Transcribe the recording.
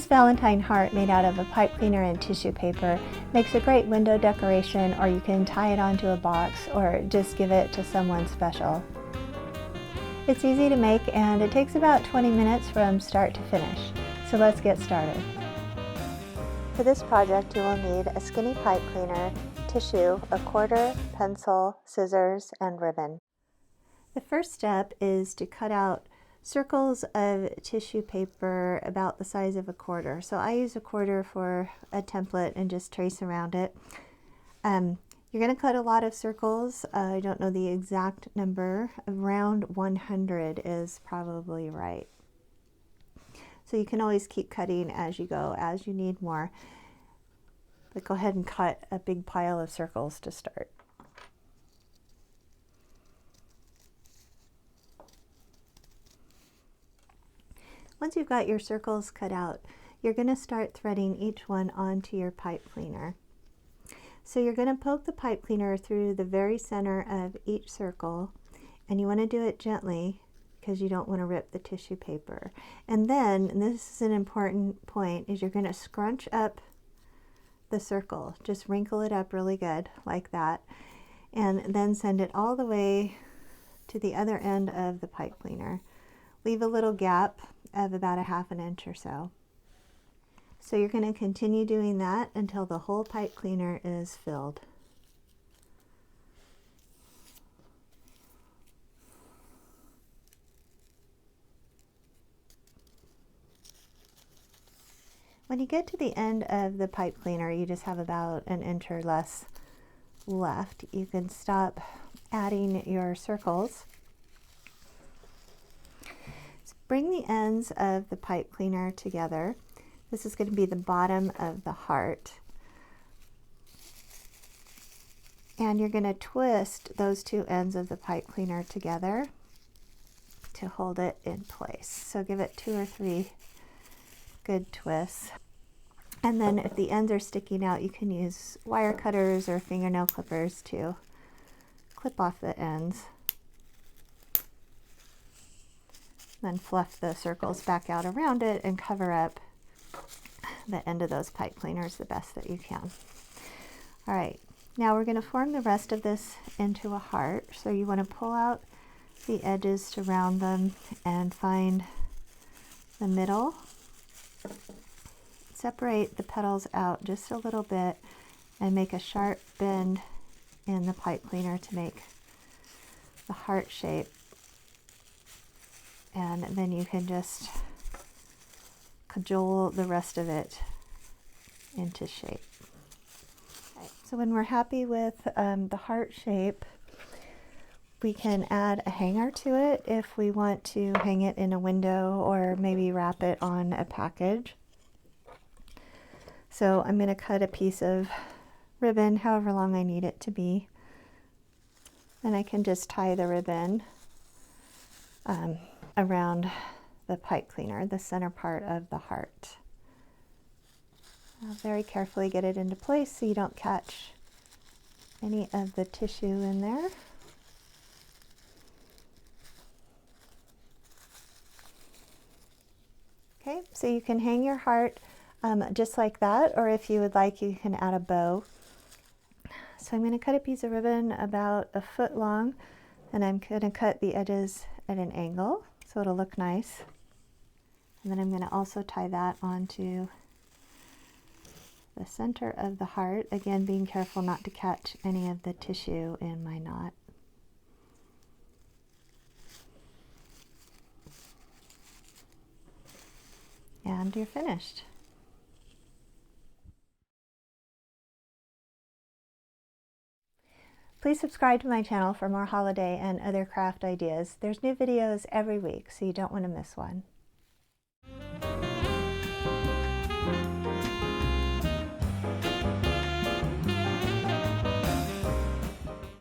This Valentine heart made out of a pipe cleaner and tissue paper makes a great window decoration, or you can tie it onto a box or just give it to someone special. It's easy to make and it takes about 20 minutes from start to finish. So let's get started. For this project you will need a skinny pipe cleaner, tissue, a quarter, pencil, scissors, and ribbon. The first step is to cut out circles of tissue paper about the size of a quarter. So I use a quarter for a template and just trace around it. You're going to cut a lot of circles. I don't know the exact number. Around 100 is probably right. So you can always keep cutting as you go, as you need more. But go ahead and cut a big pile of circles to start. Once you've got your circles cut out, you're going to start threading each one onto your pipe cleaner. So you're going to poke the pipe cleaner through the very center of each circle, and you want to do it gently because you don't want to rip the tissue paper. And then, and this is an important point, is you're going to scrunch up the circle. Just wrinkle it up really good like that, and then send it all the way to the other end of the pipe cleaner. Leave a little gap of about a ½ inch or so. So you're going to continue doing that until the whole pipe cleaner is filled. When you get to the end of the pipe cleaner, you just have about an inch or less left. You can stop adding your circles. Bring the ends of the pipe cleaner together. This is going to be the bottom of the heart. And you're going to twist those two ends of the pipe cleaner together to hold it in place. So give it 2 or 3 good twists. And then if the ends are sticking out, you can use wire cutters or fingernail clippers to clip off the ends. Then fluff the circles back out around it and cover up the end of those pipe cleaners the best that you can. All right, now we're going to form the rest of this into a heart. So you want to pull out the edges to round them and find the middle. Separate the petals out just a little bit and make a sharp bend in the pipe cleaner to make the heart shape. And then you can just cajole the rest of it into shape. Okay. So when we're happy with the heart shape, we can add a hanger to it if we want to hang it in a window or maybe wrap it on a package. So I'm going to cut a piece of ribbon, however long I need it to be. And I can just tie the ribbon around the pipe cleaner, the center part of the heart. I'll very carefully get it into place so you don't catch any of the tissue in there. Okay, so you can hang your heart just like that, or if you would like, you can add a bow. So I'm going to cut a piece of ribbon about 1 foot long, and I'm going to cut the edges at an angle so it'll look nice. And then I'm going to also tie that onto the center of the heart, again being careful not to catch any of the tissue in my knot. And you're finished. Please subscribe to my channel for more holiday and other craft ideas. There's new videos every week, so you don't want to miss one.